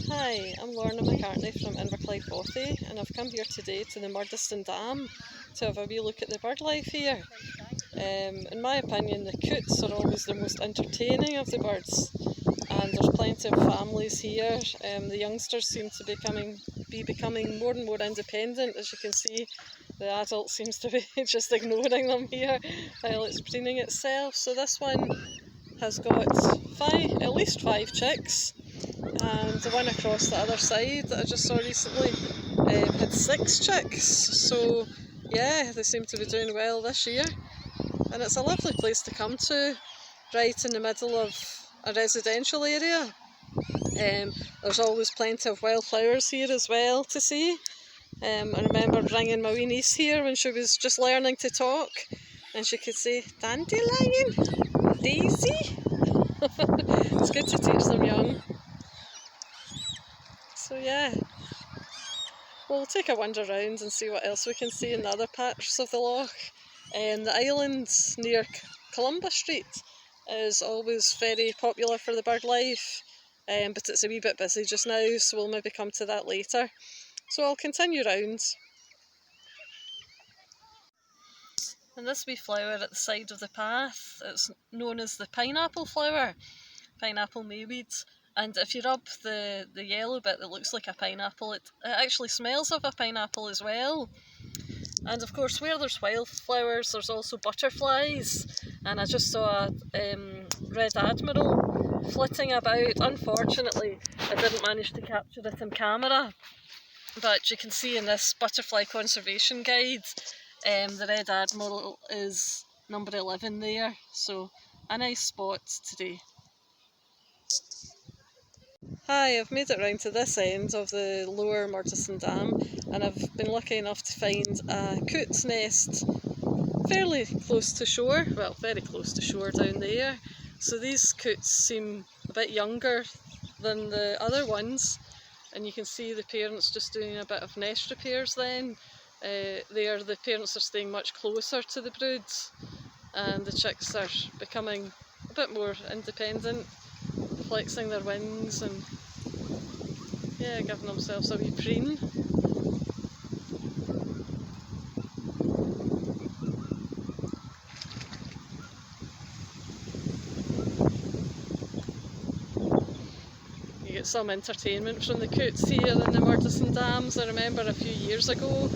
Hi, I'm Lorna McCartney from Inverclyde, Bothy, and I've come here today to the Murdieston Dam to have a wee look at the bird life here. In my opinion, the coots are always the most entertaining of the birds, and there's plenty of families here. The youngsters seem to be becoming more and more independent. As you can see, the adult seems to be just ignoring them here while it's preening itself. So this one has got at least five chicks, and the one across the other side that I just saw recently had six chicks. So yeah, they seem to be doing well this year, and it's a lovely place to come to, right in the middle of a residential area. There's always plenty of wildflowers here as well to see. I remember bringing my wee niece here when she was just learning to talk, and she could say dandelion, daisy. It's good to teach them young. So yeah, we'll take a wander around and see what else we can see in the other parts of the loch. The island near Columbus Street is always very popular for the bird life, but it's a wee bit busy just now, so we'll maybe come to that later. So I'll continue round. And this wee flower at the side of the path, it's known as the pineapple flower, pineapple mayweed. And if you rub the yellow bit that looks like a pineapple, it actually smells of a pineapple as well. And of course, where there's wildflowers, there's also butterflies. And I just saw a red admiral flitting about. Unfortunately, I didn't manage to capture it in camera, but you can see in this butterfly conservation guide, the red admiral is number 11 there. So a nice spot today. Hi, I've made it round to this end of the lower Murdieston Dam, and I've been lucky enough to find a coot's nest fairly close to shore, well, very close to shore down there. So these coots seem a bit younger than the other ones, and you can see the parents just doing a bit of nest repairs then. The parents are staying much closer to the broods, and the chicks are becoming a bit more independent, flexing their wings and yeah, giving themselves a wee preen. You get some entertainment from the coots here in the Murdieston Dams. I remember a few years ago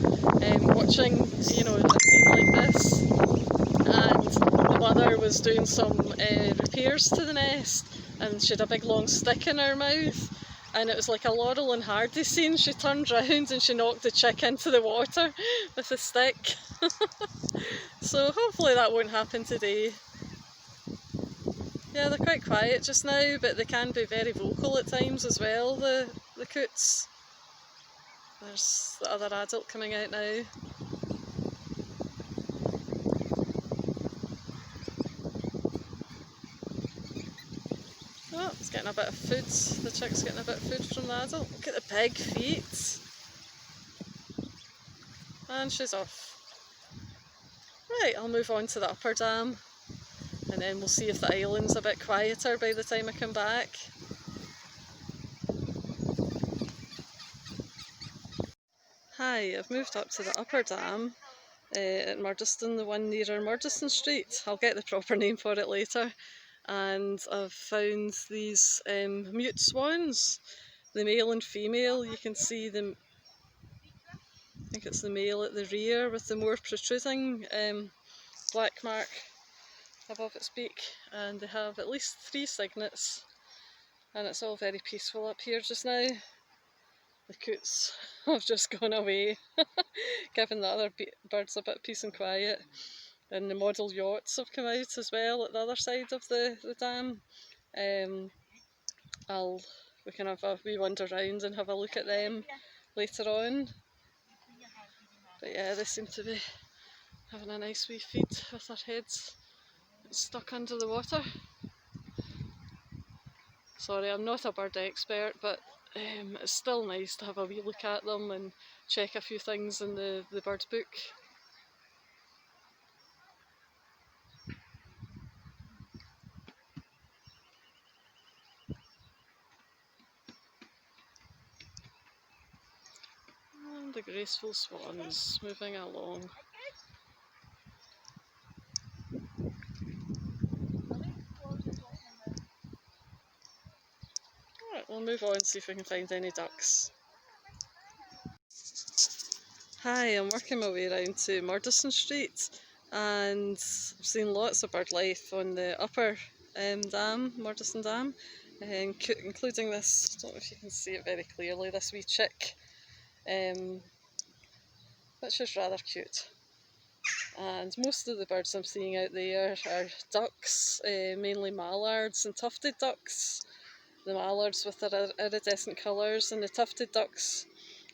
watching, a scene like this, and the mother was doing some repairs to the nest, and she had a big long stick in her mouth, and it was like a Laurel and Hardy scene. She turned round and she knocked the chick into the water with a stick. So hopefully that won't happen today. Yeah, they're quite quiet just now, but they can be very vocal at times as well, the coots. There's the other adult coming out now. Oh, it's getting a bit of food. The chick's getting a bit of food from the adult. Look at the big feet. And she's off. Right, I'll move on to the upper dam, and then we'll see if the island's a bit quieter by the time I come back. Hi, I've moved up to the upper dam at Murdieston, the one nearer Murdieston Street. I'll get the proper name for it later. And I've found these mute swans, the male and female. You can see them, I think it's the male at the rear with the more protruding black mark above its beak, and they have at least 3 cygnets, and it's all very peaceful up here just now. The coots have just gone away, giving the other birds a bit of peace and quiet. And the model yachts have come out as well at the other side of the dam. We can have a wee wander around and have a look at them later on. But yeah, they seem to be having a nice wee feed with their heads stuck under the water. Sorry, I'm not a bird expert, but it's still nice to have a wee look at them and check a few things in the bird book. the graceful swans moving along. Alright, we'll move on and see if we can find any ducks. Hi, I'm working my way around to Murdieston Street and I've seen lots of bird life on the upper dam, Murdieston Dam, including this, I don't know if you can see it very clearly, this wee chick, which is rather cute. And most of the birds I'm seeing out there are ducks, mainly mallards and tufted ducks. The mallards with their iridescent colours and the tufted ducks,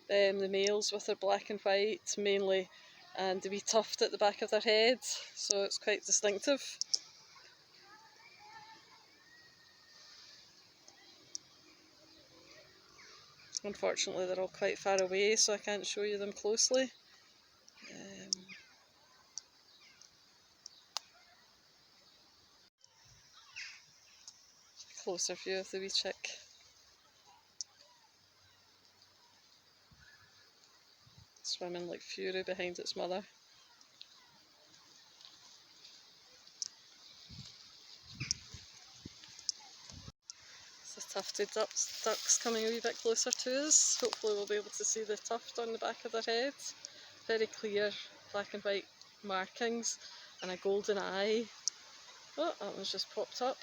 the males with their black and white mainly, and the wee tuft at the back of their head, so it's quite distinctive. Unfortunately they're all quite far away, so I can't show you them closely. Closer view of the wee chick. Swimming like fury behind its mother. The tufted ducks coming a wee bit closer to us. Hopefully we'll be able to see the tuft on the back of their heads. Very clear black and white markings and a golden eye. Oh, that one's just popped up.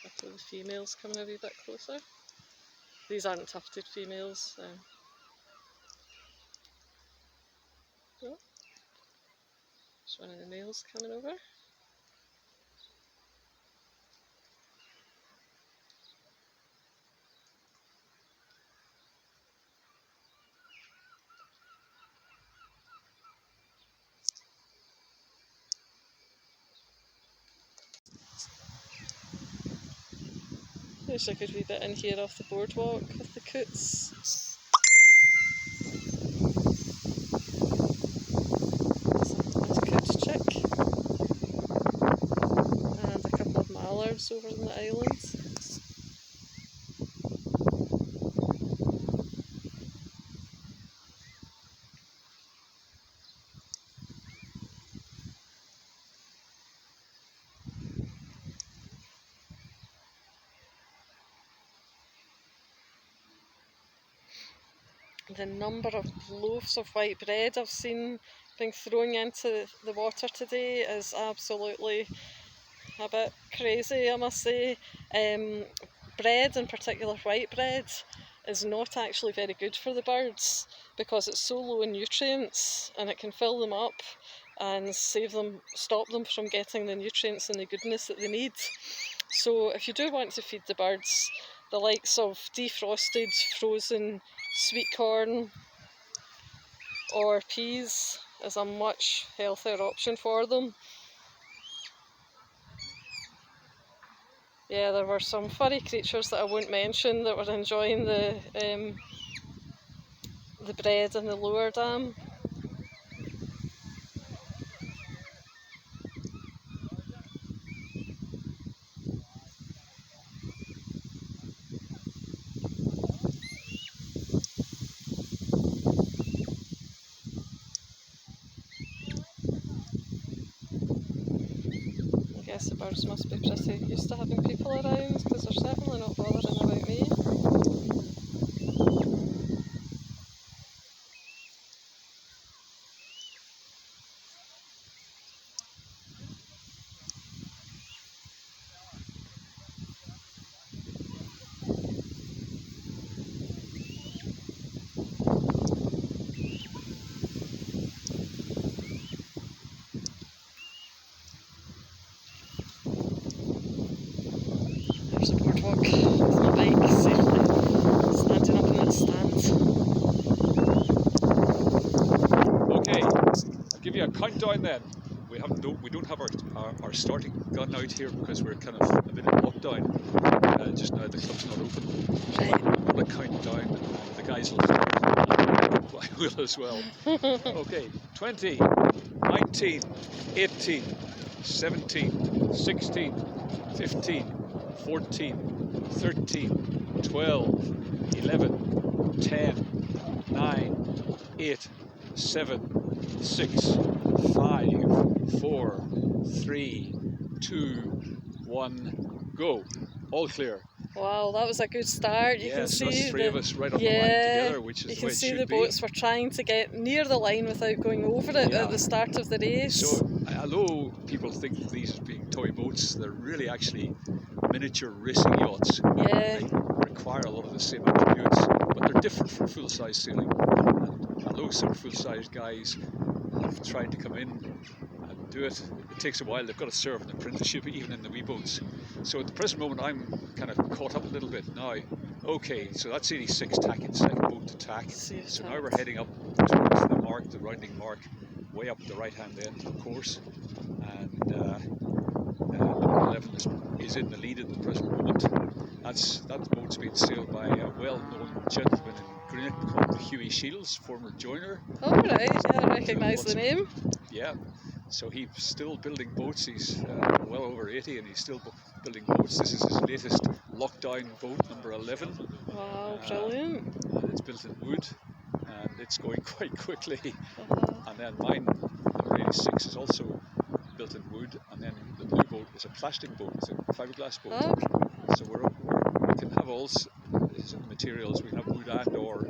A couple of the females coming a wee bit closer. These aren't tufted females. Oh, there's one of the males coming over. There's a good wee bit in here off the boardwalk with the coots. There's a coot chick. And a couple of mallards over in the island. The number of loaves of white bread I've seen being thrown into the water today is absolutely a bit crazy, I must say. Bread, in particular white bread, is not actually very good for the birds because it's so low in nutrients and it can fill them up and stop them from getting the nutrients and the goodness that they need. So if you do want to feed the birds, the likes of defrosted, frozen sweet corn or peas is a much healthier option for them. Yeah, there were some furry creatures that I won't mention that were enjoying the bread in the lower dam. I guess the birds must be pretty used to having people around because they're certainly not bothering about me. There's a boardwalk with my bike safely standing up in its stand. Okay, I'll give you a countdown then. We don't have our starting gun out here because we're kind of a bit in lockdown. Just now the club's not open. So I'm going to count down and the guys will as well. Okay, 20, 19, 18, 17, 16, 15, 14, 13, 12, 11, 10, 9, 8, 7, 6, 5, 4, 3, 2, 1, go. All clear. Wow, that was a good start. You can So see that's three of us right on the line yeah, together, which is you the can way it see should the be. boats were trying to get near the line without going over it at the start of the race. So although people think of these as being toy boats, they're really actually miniature racing yachts. Yeah. They require a lot of the same attributes, but they're different from full-size sailing. And although some full-size guys have tried to come in and do it, it takes a while. They've got to serve an apprenticeship even in the wee boats. So at the present moment I'm kind of caught up a little bit now. Okay, so that's 86 tacking, second boat to tack. So now we're heading up towards the mark, the rounding mark, way up the right hand end of the course. And number 11 is in the lead at the present moment. That boat's being sailed by a well-known gentleman in Greenock called Hughie Shields, former joiner. Oh right, yeah, I recognise the name. Yeah, so he's still building boats. He's well over 80 and he's still building boats. This is his latest lockdown boat, number 11. Wow, brilliant. And it's built in wood and it's going quite quickly. And then mine, number 86, is also built in wood, and then the blue boat is a plastic boat, it's a fiberglass boat. Okay. So we can have all materials, we can have wood and or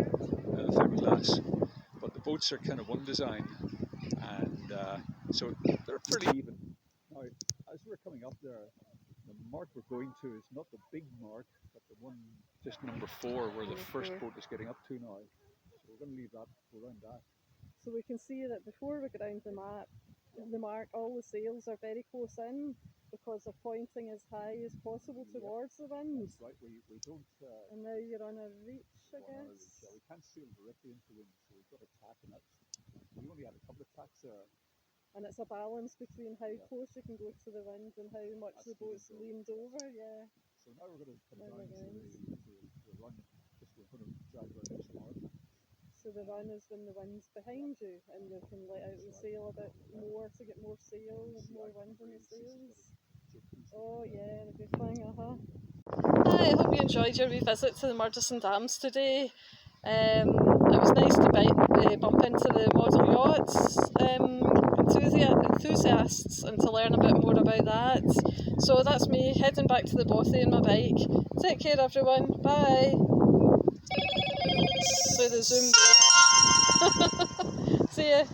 fiberglass, but the boats are kind of one design, and so they're pretty even. Now, as we're coming up there, the mark we're going to is not the big mark, but the one just number 4 where the first boat is getting up to now. So we're going to leave that, go around that. So we can see that before we go down the mark, all the sails are very close in because they're pointing as high as possible towards the wind. That's right, we don't... and now you're on a reach, I guess? We can't sail directly into wind, so we've got a tack, and we only had a couple of tacks there. And it's a balance between how close you can go to the wind and how much the boat's leaned over, yeah. So now we're going to come down to the run, just we're going to drag our next mark. So the run is when the wind's behind you and you can let out the sail a bit more to get more sail and more wind in the sails. Oh yeah, the good thing, Hi, I hope you enjoyed your wee visit to the Murdieston Dams today. It was nice to bump into the model yachts enthusiasts and to learn a bit more about that. So that's me heading back to the Bothy on my bike. Take care everyone, bye! So the zoom. See ya.